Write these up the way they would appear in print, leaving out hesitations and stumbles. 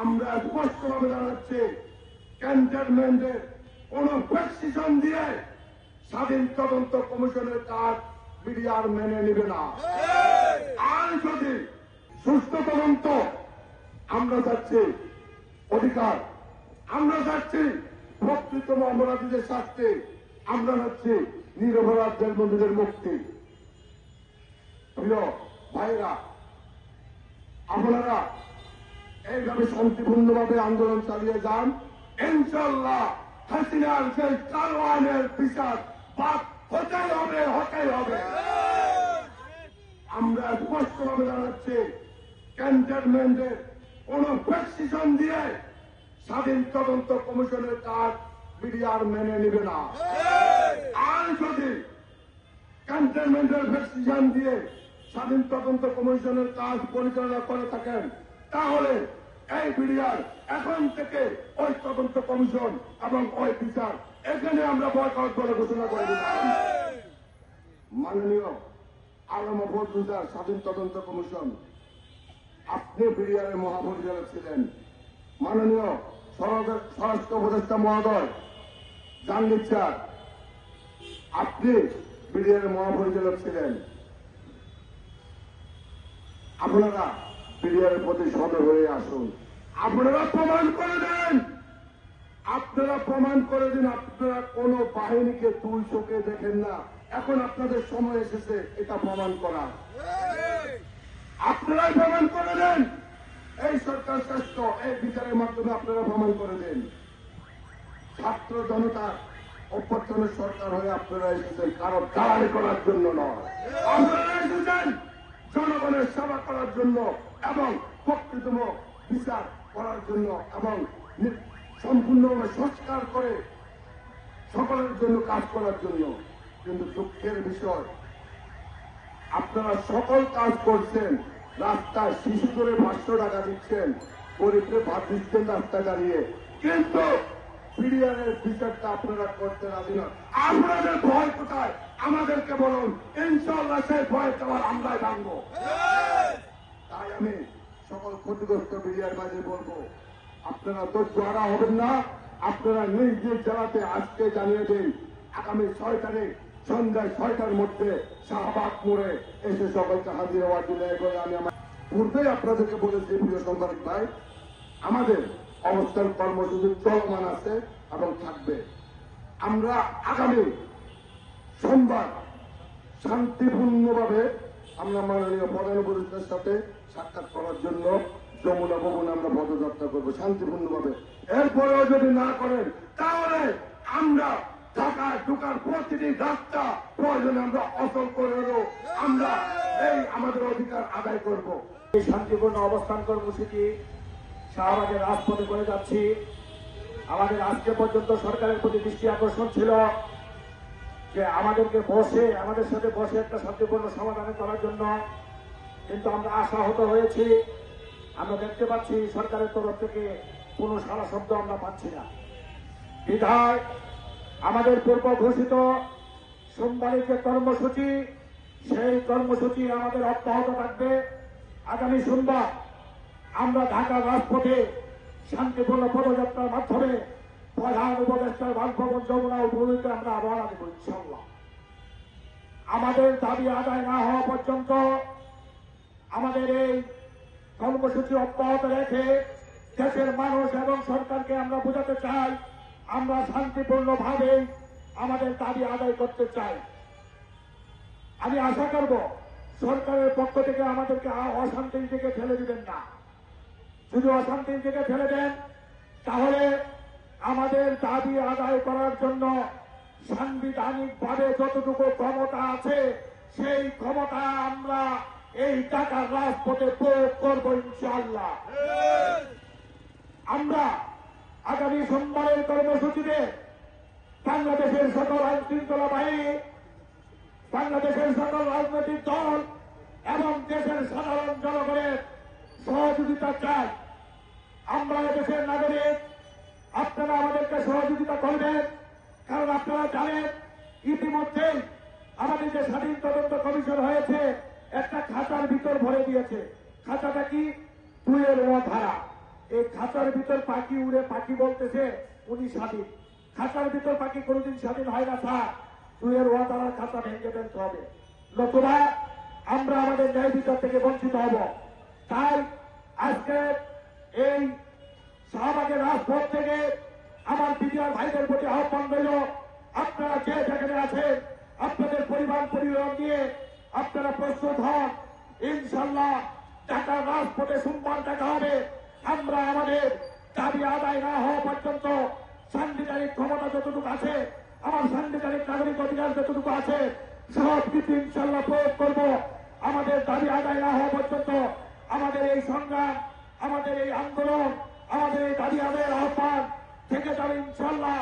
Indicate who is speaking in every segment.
Speaker 1: আমরা স্পষ্টভাবে জানাচ্ছি, ক্যান্টনমেন্টের কোন প্রেসক্রিপশন দিয়ে স্বাধীন তদন্ত কমিশনের কাজ মিডিয়ার মেনে নেবে না। আর যদি সুস্থ তদন্ত আমরা চাচ্ছি অধিকার, আমরা চাচ্ছি প্রকৃতম অপরাধীদের শাস্তি, আমরা চাচ্ছি নিরপরাধ জেলবন্দীদের মুক্তি। প্রিয় ভাইরা, আপনারা এইভাবে শান্তিপূর্ণভাবে আন্দোলন চালিয়ে যান, ইনশাল্লাহ হাসিনার সেই কালো আইনের বিচার বাদ হতেই হবে, হতেই হবে। আমরা স্পষ্টভাবে জানাচ্ছি, ক্যান্টনমেন্টের কোন প্রেসক্রিপশন দিয়ে স্বাধীন তদন্ত কমিশনের কাজ মিডিয়ার মেনে নেবে না। আর যদি ক্যান্টনমেন্টের প্রেসক্রিপশন দিয়ে স্বাধীন তদন্ত কমিশনের কাজ পরিচালনা করে থাকেন, তাহলে এই মিডিয়ার এখন থেকে ওই তদন্ত কমিশন এবং ওই বিচার এখানে আমরা বয়কট বলে ঘোষণা করে দিলাম। মাননীয় আলম ফজলুদ্দার স্বাধীন তদন্ত কমিশন, আপনি বিডিআরের মহাপরিচালক ছিলেন। মাননীয় স্বরাষ্ট্র উপদেষ্টা মহোদয় জাহাঙ্গীর স্যার, আপনি বিডিআরের মহাপরিচালক ছিলেন। আপনারা বিডিআরের প্রতি সদয় হয়ে আসুন, আপনারা প্রমাণ করে দেন, আপনারা প্রমাণ করে দিন। আপনারা কোন বাহিনীকে দুই চোখে দেখেন না, এখন আপনাদের সময় এসেছে এটা প্রমাণ করা। আপনারাই প্রমাণ করে দেন এই সরকার শ্রেষ্ঠ, এই বিচারের মাধ্যমে আপনারা প্রমাণ করে দেন। ছাত্র জনতা অভ্যর্থনের সরকার হয়ে আপনারা এসেছেন কারো দালালি করার জন্য নয়, আপনারা এসেছেন জনগণের সেবা করার জন্য এবং প্রকৃতম বিচার করার জন্য এবং সম্পূর্ণভাবে সংস্কার করে সকলের জন্য কাজ করার জন্য। কিন্তু দুঃখের বিষয়, আপনারা সকল কাজ করছেন, রাস্তায় শিশু করে 500 টাকা দিচ্ছেন, গরিবকে ভাত দিচ্ছেন রাস্তায় দাঁড়িয়ে, কিন্তু বিডিআরের বিচারটা আপনারা করতে রাজি নন। আপনাদের ভয় কোথায় আমাদেরকে বলুন, ইনশাআল্লাহ সেই ভয় তোমার আমরাই ভাঙবো। তাই আমি সকল ক্ষতিগ্রস্ত বিডিআর বাজে বলবো, আপনারা তো জড়া হবেন না, আপনারা নিজ নিজ জেলাতে আজকে জানিয়ে দিন, আগামী 6 তারিখ সন্ধ্যায় 6টার মধ্যে শাহবাগ মোড়ে এসে সকলকে হাজির হওয়ার জন্য। করে আমি আমার পূর্বেই আপনাদেরকে বলেছি, প্রিয় সাংবাদিক ভাই, আমাদের অবস্থান কর্মসূচি চলমান আছে এবং থাকবে। আমরা আগামী সোমবার শান্তিপূর্ণভাবে আমরা মাননীয় প্রধান উপদেষ্টার সাথে সাক্ষাৎ করার জন্য যমুনা ভবনে আমরা পদযাত্রা করবো শান্তিপূর্ণভাবে। এরপরেও যদি না করেন, তাহলে আমরা ঢাকায় ঢোকার প্রতিটি রাস্তা প্রয়োজনে আমরা অচল করে হলেও আমরা এই আমাদের অধিকার আদায় করব।
Speaker 2: এই শান্তিপূর্ণ অবস্থান কর্মসূচি শাহবাগের রাজপথে করে যাচ্ছি। আমাদের আজকে পর্যন্ত সরকারের প্রতি দৃষ্টি আকর্ষণ ছিল যে আমাদের সাথে বসে একটা শান্তিপূর্ণ সমাধান করার জন্য, কিন্তু আমরা আশাহত হয়েছি। আমরা দেখতে পাচ্ছি সরকারের তরফ থেকে কোনো সাড়া শব্দ আমরা পাচ্ছি না। বিধায় আমাদের পূর্ব ঘোষিত সোমবারের যে কর্মসূচি, সেই কর্মসূচি আমাদের অব্যাহত থাকবে। আগামী সোমবার আমরা ঢাকার রাজপথে শান্তিপূর্ণ পদযাত্রার মাধ্যমে প্রধান উপদেষ্টার বাসভবন যমুনা উপভূমিতে আমরা রওনা দেব ইনশাআল্লাহ। আমাদের দাবি আদায় না হওয়া পর্যন্ত আমাদের এই কর্মসূচি অব্যাহত রেখে দেশের মানুষ এবং সরকারকে আমরা বোঝাতে চাই, আমরা শান্তিপূর্ণভাবে আমাদের দাবি আদায় করতে চাই। আমি আশা করব সরকারের পক্ষ থেকে আমাদেরকে অশান্তির দিকে ঠেলে দিবেন না। যদি অশান্তির দিকে ঠেলে দেন, তাহলে আমাদের দাবি আদায় করার জন্য সাংবিধানিকভাবে যতটুকু ক্ষমতা আছে, সেই ক্ষমতা আমরা এই ঢাকার রাজপথে প্রয়োগ করব ইনশাআল্লাহ। আমরা আগামী সোমবারের কর্মসূচিতে বাংলাদেশের সকল আইন শৃঙ্খলা বাহিনী, বাংলাদেশের সকল রাজনৈতিক দল এবং দেশের সাধারণ জনগণের সহযোগিতা চাই। আমরা দেশের নাগরিক, আপনারা আমাদেরকে সহযোগিতা করবেন, কারণ আপনারা জানেন ইতিমধ্যেই আমাদের যে স্বাধীন তদন্ত কমিশন হয়েছে একটা খাতার ভিতর ভরে দিয়েছে। খাতাটা কি? 2 ধারা। এই খাঁচার ভিতর পাখি উড়ে পাখি বলতেছে উনি স্বাধীন। খাঁচার ভিতর পাখি কোনোদিন স্বাধীন হয় না স্যার, দুয়ের ওয়াদার খাঁচা ভেঙে ফেলতে হবে, নতুবা আমরা আমাদের ন্যায় বিচার থেকে বঞ্চিত হব। তাই আজকে এই শাহবাগের রাজপথ থেকে আমার বিডিআর ভাইদের প্রতি আহ্বান রইল, আপনারা যে যেখানে আছেন আপনাদের পরিবার নিয়ে আপনারা প্রস্তুত হন। ইনশাল্লাহ ঢাকার রাজপথে সোমবার দেখা হবে। আমরা আমাদের দাবি আদায় না হওয়া পর্যন্ত সাংবিধানিক ক্ষমতা যতটুকু আছে, আমার সাংবিধানিক নাগরিক অধিকার যতটুকু আছে, সব কিছু ইনশাল্লাহ প্রয়োগ করব। আমাদের দাবি আদায় না হওয়া পর্যন্ত আমাদের এই সংগ্রাম, আমাদের এই আন্দোলন, আমাদের এই দাবি আদায়ের আহ্বান থেকে যাবে। ইনশাল্লাহ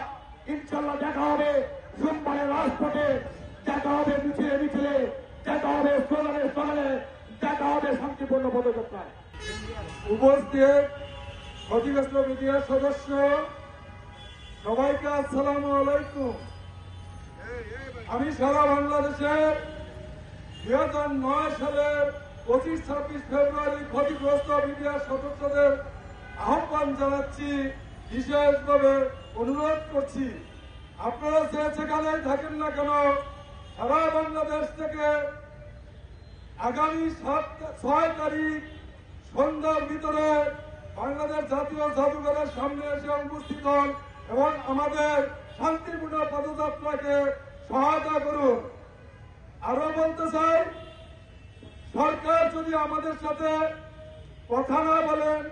Speaker 2: ইনশাল্লাহ দেখা হবে সোমবারের রাজপথে, দেখা হবে মিছিলে মিছিলে, দেখা হবে স্লোগানে স্লোগানে, দেখা হবে শান্তিপূর্ণ পদযাত্রায়।
Speaker 3: উপস্থিত অধিবেশন মিডিয়ার সদস্য সবাইকে আসসালামু আলাইকুম। আমি সারা বাংলাদেশের 2009 সালের 25-26 ফেব্রুয়ারি ক্ষতিগ্রস্ত মিডিয়ার সদস্যদের আহ্বান জানাচ্ছি, বিশেষভাবে অনুরোধ করছি, আপনারা যে যেখানেই থাকেন না কেন সারা বাংলাদেশ থেকে আগামী 6 তারিখ সন্ধ্যার ভিতরে বাংলাদেশ জাতীয় জাদুঘরের সামনে এসে উপস্থিত হন এবং আমাদের শান্তিপূর্ণ পদযাত্রাকে সহায়তা করুন। আরো বলতে চাই, সরকার যদি আমাদের সাথে কথা না বলেন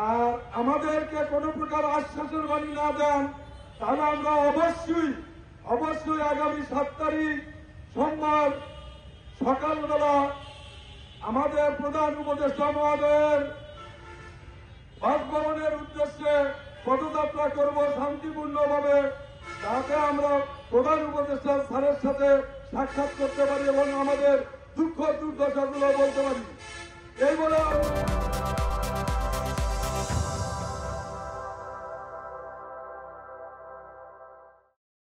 Speaker 3: আর আমাদেরকে কোনো প্রকার আশ্বাসের বাণী না দেন, তাহলে আমরা অবশ্যই আগামী 7 তারিখ সোমবার সকালবেলা আমাদের প্রধান উপদেষ্টা মহোদয়ের বাসভবনের উদ্দেশ্যে পদযাত্রা করব শান্তিপূর্ণভাবে, যাতে আমরা প্রধান উপদেষ্টা স্যারের সাথে সাক্ষাৎ করতে পারি এবং আমাদের দুঃখ দুর্দশাগুলো বলতে পারি। এই বলে